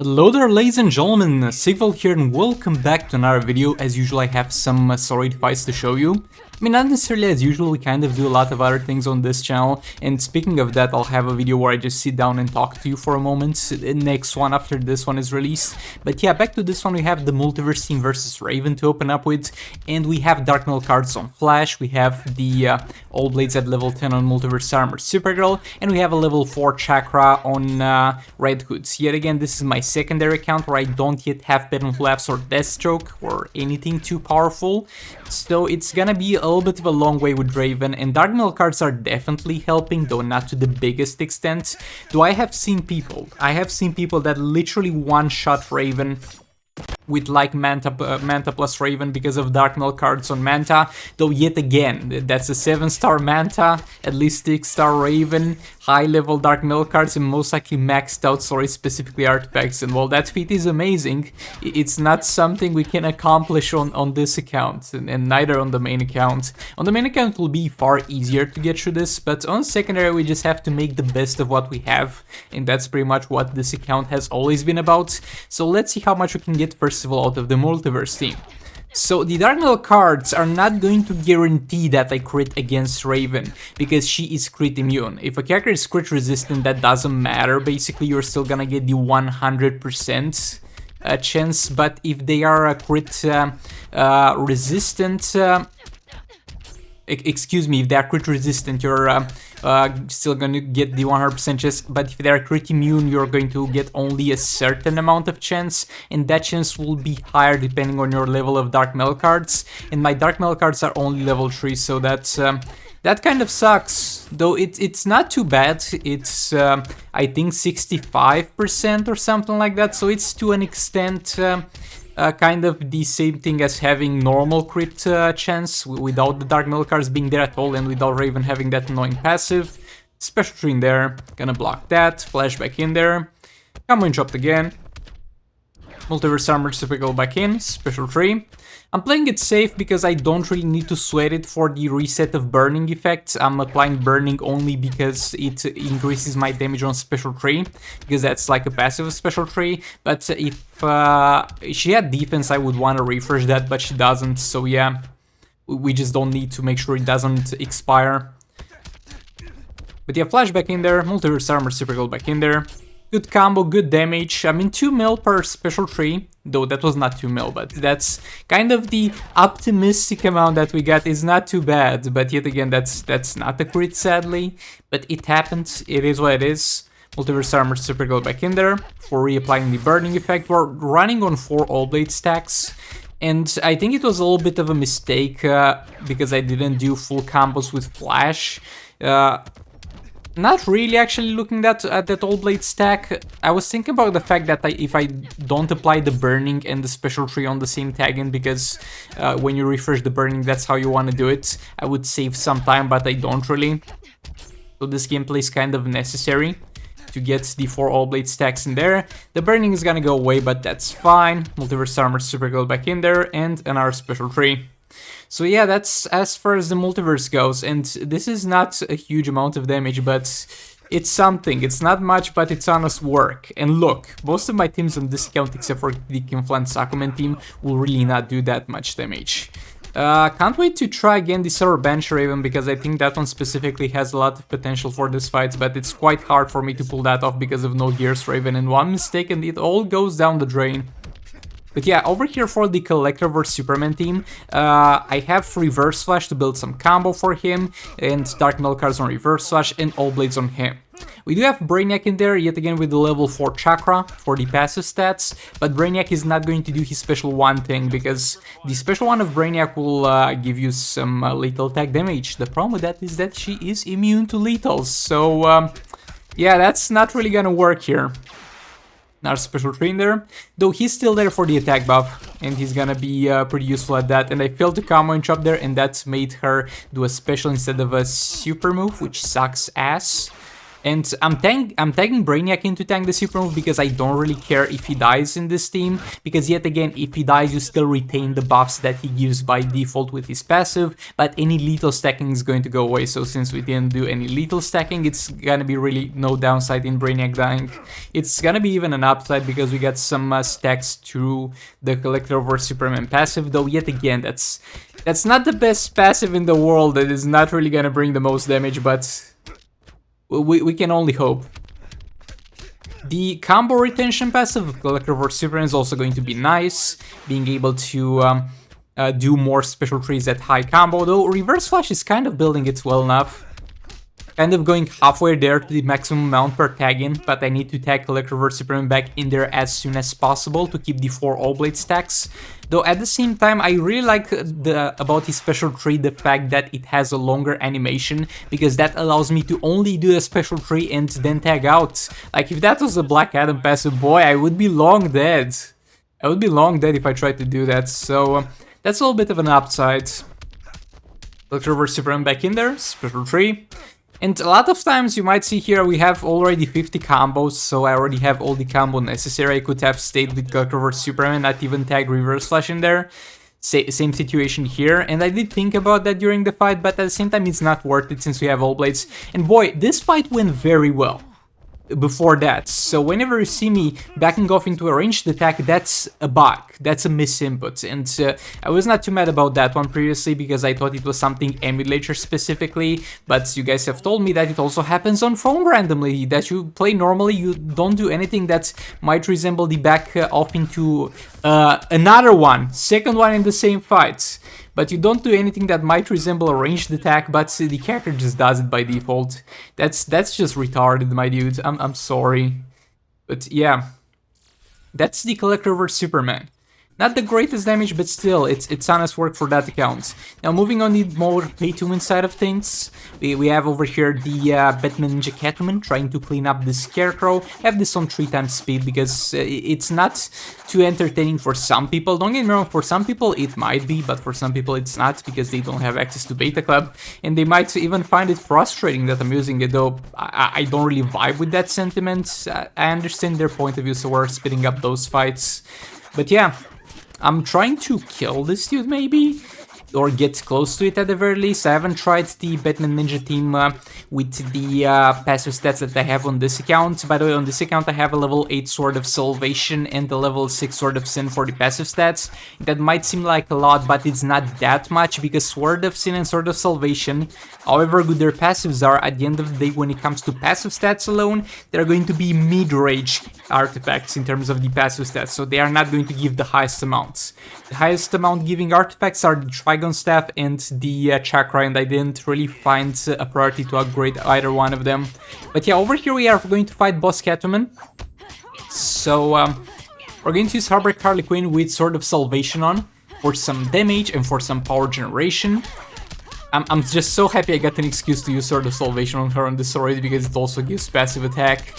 Hello there, ladies and gentlemen, Sigval here and welcome back to another video. As usual, I have some solid fights to show you. I mean, not necessarily as usual, we kind of do a lot of other things on this channel, and speaking of that, I'll have a video where I just sit down and talk to you for a moment, the next one after this one is released. But yeah, back to this one, we have the Multiverse team versus Raven to open up with, and we have Dark Metal cards on Flash, we have the All Blades at level 10 on Multiverse Armor Supergirl, and we have a level 4 Chakra on Red Hoods. Yet again, this is my secondary account where I don't yet have Pen Collapse or Deathstroke or anything too powerful, so it's gonna be a little bit of a long way with Raven, and Dark Metal cards are definitely helping, though not to the biggest extent. Though I have seen people that literally one-shot Raven with like Manta plus Raven because of Dark Metal cards on Manta, though yet again, that's a 7-star Manta, at least 6-star Raven, high-level Dark Metal cards, and most likely maxed out, specifically artifacts, and while that feat is amazing, it's not something we can accomplish on this account, and neither on the main account. On the main account it will be far easier to get through this, but on secondary we just have to make the best of what we have, and that's pretty much what this account has always been about. So let's see how much we can get first of all out of the Multiverse team. So the Dark Metal cards are not going to guarantee that I crit against Raven, because she is crit immune. If a character is crit resistant, that doesn't matter, basically you're still gonna get the 100% chance, but if they are crit resistant, excuse me, if they are crit resistant, you're still going to get the 100% chance, but if they are crit immune, you're going to get only a certain amount of chance, and that chance will be higher depending on your level of Dark Metal cards, and my Dark Metal cards are only level 3, so that's that kind of sucks, though it's not too bad. It's I think 65% or something like that, so it's to an extent kind of the same thing as having normal crit chance without the Dark Metal cards being there at all, and without Raven having that annoying passive. Special tree in there, gonna block that, flashback in there, combo interrupt again, Multiverse Armor Supergirl back in, special tree. I'm playing it safe because I don't really need to sweat it for the reset of burning effects. I'm applying burning only because it increases my damage on special tree, because that's like a passive special tree. But if she had defense, I would want to refresh that, but she doesn't, so yeah, we just don't need to make sure it doesn't expire. But yeah, flashback in there, Multiverse Armor Supergirl back in there. Good combo, good damage. I mean, 2 mil per special tree, though that was not 2 mil, but that's kind of the optimistic amount that we got. Is not too bad, but yet again, that's not a crit, sadly. But it happens, it is what it is. Multiverse Armor Supergirl back in there for reapplying the burning effect. We're running on 4 All Blade stacks, and I think it was a little bit of a mistake because I didn't do full combos with Flash. Not really actually looking at that All Blade stack. I was thinking about the fact that if I don't apply the burning and the special tree on the same tag in, because when you refresh the burning, that's how you want to do it, I would save some time, but I don't really. So this gameplay is kind of necessary to get the 4 All Blade stacks in there. The burning is gonna go away, but that's fine. Multiverse Armor Supergirl back in there, and another special tree. So yeah, that's as far as the Multiverse goes, and this is not a huge amount of damage, but it's something. It's not much, but it's honest work. And look, most of my teams on this account, except for the Kinflan Sakumen team, will really not do that much damage. Can't wait to try again the Server Bench Raven, because I think that one specifically has a lot of potential for this fight, but it's quite hard for me to pull that off because of no Gears Raven, and one mistake and it all goes down the drain. But yeah, over here for the Collector vs Superman team, I have Reverse Flash to build some combo for him, and Dark Metal cards on Reverse Flash, and All Blades on him. We do have Brainiac in there, yet again with the level 4 Chakra for the passive stats, but Brainiac is not going to do his special 1 thing, because the special 1 of Brainiac will give you some lethal attack damage. The problem with that is that she is immune to lethals, so yeah, that's not really gonna work here. Another special tree in there, though he's still there for the attack buff, and he's gonna be pretty useful at that, and I failed to combo interrupt there, and that's made her do a special instead of a super move, which sucks ass. And I'm tagging Brainiac in to tank the super move because I don't really care if he dies in this team, because yet again, if he dies, you still retain the buffs that he gives by default with his passive, but any lethal stacking is going to go away. So since we didn't do any lethal stacking, it's gonna be really no downside in Brainiac dying. It's gonna be even an upside because we got some stacks through the Collector over Superman passive, though yet again, that's not the best passive in the world. That is not really gonna bring the most damage, but we can only hope. The combo retention passive of Collector over Superman is also going to be nice, being able to do more special trees at high combo, though Reverse Flash is kind of building it well enough. Kind of going halfway there to the maximum amount per tag in, but I need to tag Collector over Superman back in there as soon as possible to keep the 4 All-Blade stacks. Though at the same time, I really like about his special tree the fact that it has a longer animation, because that allows me to only do a special tree and then tag out. Like, if that was a Black Adam passive, boy, I would be long dead. I would be long dead if I tried to do that, so that's a little bit of an upside. Collector over Superman back in there, special tree. And a lot of times you might see here we have already 50 combos, so I already have all the combo necessary. I could have stayed with Collector over Superman, not even tag Reverse Flash in there. Same situation here, and I did think about that during the fight, but at the same time it's not worth it since we have All Blades. And boy, this fight went very well before that, so whenever you see me backing off into a ranged attack, that's a bug, that's a misinput, and I was not too mad about that one previously because I thought it was something emulator specifically, but you guys have told me that it also happens on phone randomly, that you play normally, you don't do anything that might resemble the back off into another one, second one in the same fight. But you don't do anything that might resemble a ranged attack, but the character just does it by default. That's just retarded, my dude. I'm sorry. But yeah, that's the Collector over Superman. Not the greatest damage, but still, it's honest work for that account. Now, moving on the more pay-to-win side of things, we have over here the Batman Ninja Catwoman trying to clean up the Scarecrow. I have this on 3 times speed because it's not too entertaining for some people. Don't get me wrong, for some people it might be, but for some people it's not because they don't have access to Beta Club, and they might even find it frustrating that I'm using it, though I don't really vibe with that sentiment. I understand their point of view, so we're speeding up those fights. But yeah, I'm trying to kill this dude, maybe? Or get close to it at the very least. I haven't tried the Batman Ninja team with the passive stats that I have on this account. By the way, on this account I have a level 8 Sword of Salvation and a level 6 Sword of Sin for the passive stats. That might seem like a lot, but it's not that much, because Sword of Sin and Sword of Salvation, however good their passives are, at the end of the day, when it comes to passive stats alone, they're going to be mid-range artifacts in terms of the passive stats, so they are not going to give the highest amounts. The highest amount giving artifacts are the Trigon Staff and the Chakra, and I didn't really find a priority to upgrade either one of them. But yeah, over here we are going to fight Boss Catwoman. So we're going to use Heartbreak Harley Quinn with Sword of Salvation on for some damage and for some power generation. I'm just so happy I got an excuse to use Sword of Salvation on her on this already, because it also gives passive attack.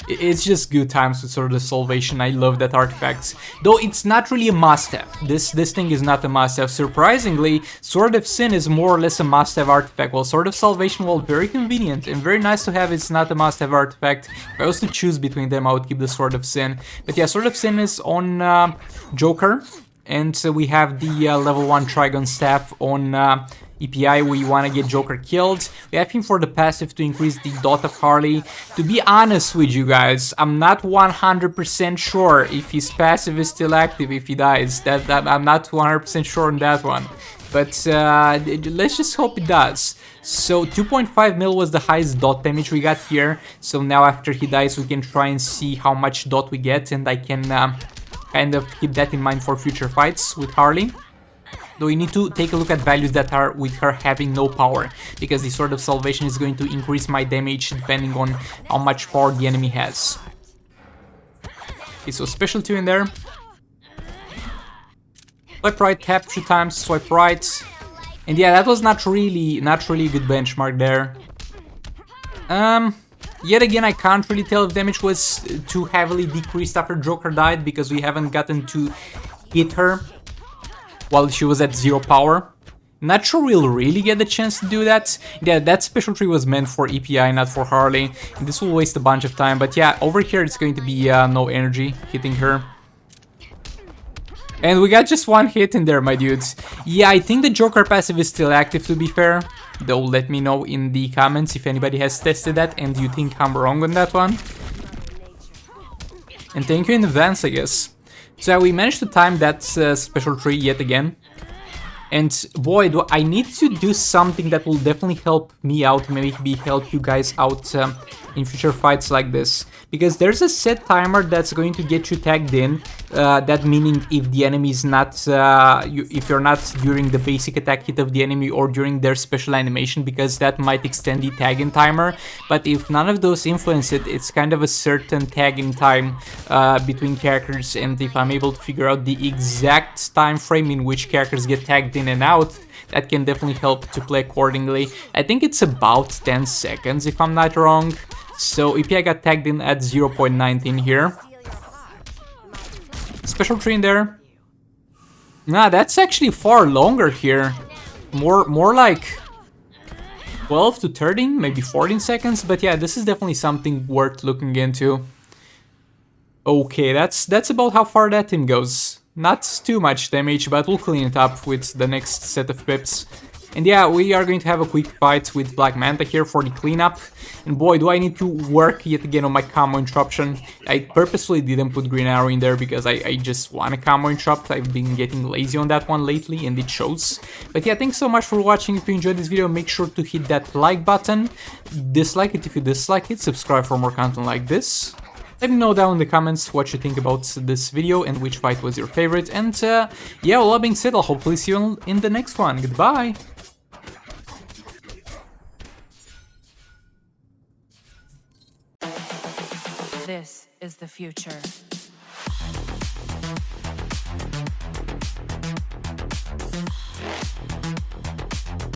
It's just good times with Sword of Salvation. I love that artifact. Though it's not really a must-have. This thing is not a must-have. Surprisingly, Sword of Sin is more or less a must-have artifact. While Sword of Salvation, while very convenient and very nice to have, it's not a must-have artifact. If I was to choose between them, I would keep the Sword of Sin. But yeah, Sword of Sin is on Joker. And we have the level 1 Trigon Staff on EPI. We want to get Joker killed. We have him for the passive to increase the dot of Harley. To be honest with you guys, I'm not 100% sure if his passive is still active if he dies. I'm not 100% sure on that one. But let's just hope it does. So 2.5 mil was the highest dot damage we got here. So now after he dies, we can try and see how much dot we get, and I can kind of keep that in mind for future fights with Harley. Though we need to take a look at values that are with her having no power, because the Sword of Salvation is going to increase my damage depending on how much power the enemy has. Okay, so special 2 in there. Swipe right, tap 2 times, swipe right. And yeah, that was not really a good benchmark there. Yet again, I can't really tell if damage was too heavily decreased after Joker died, because we haven't gotten to hit her while she was at 0 power. Not sure we'll really get the chance to do that. Yeah, that special tree was meant for EPI, not for Harley. And this will waste a bunch of time, but yeah, over here it's going to be no energy hitting her. And we got just one hit in there, my dudes. Yeah, I think the Joker passive is still active, to be fair. Though, let me know in the comments if anybody has tested that and you think I'm wrong on that one. And thank you in advance, I guess. So we managed to time that special tree yet again. And boy, do I need to do something that will definitely help me out, maybe help you guys out in future fights like this. Because there's a set timer that's going to get you tagged in, that meaning if the enemy is not, if you're not during the basic attack hit of the enemy or during their special animation, because that might extend the tag-in timer. But if none of those influence it, it's kind of a certain tag-in time between characters, and if I'm able to figure out the exact time frame in which characters get tagged in and out, that can definitely help to play accordingly. I think it's about 10 seconds if I'm not wrong. So EPI got tagged in at 0.19 here. Special tree in there. Nah, that's actually far longer here. More like 12 to 13, maybe 14 seconds. But yeah, this is definitely something worth looking into. Okay, that's about how far that team goes. Not too much damage, but we'll clean it up with the next set of pips. And yeah, we are going to have a quick fight with Black Manta here for the cleanup. And boy, do I need to work yet again on my combo interruption. I purposefully didn't put Green Arrow in there because I just want a combo interrupt. I've been getting lazy on that one lately and it shows. But yeah, thanks so much for watching. If you enjoyed this video, make sure to hit that like button. Dislike it if you dislike it. Subscribe for more content like this. Let me know down in the comments what you think about this video and which fight was your favorite. And yeah, all that being said, I'll hopefully see you in the next one. Goodbye! This is the future.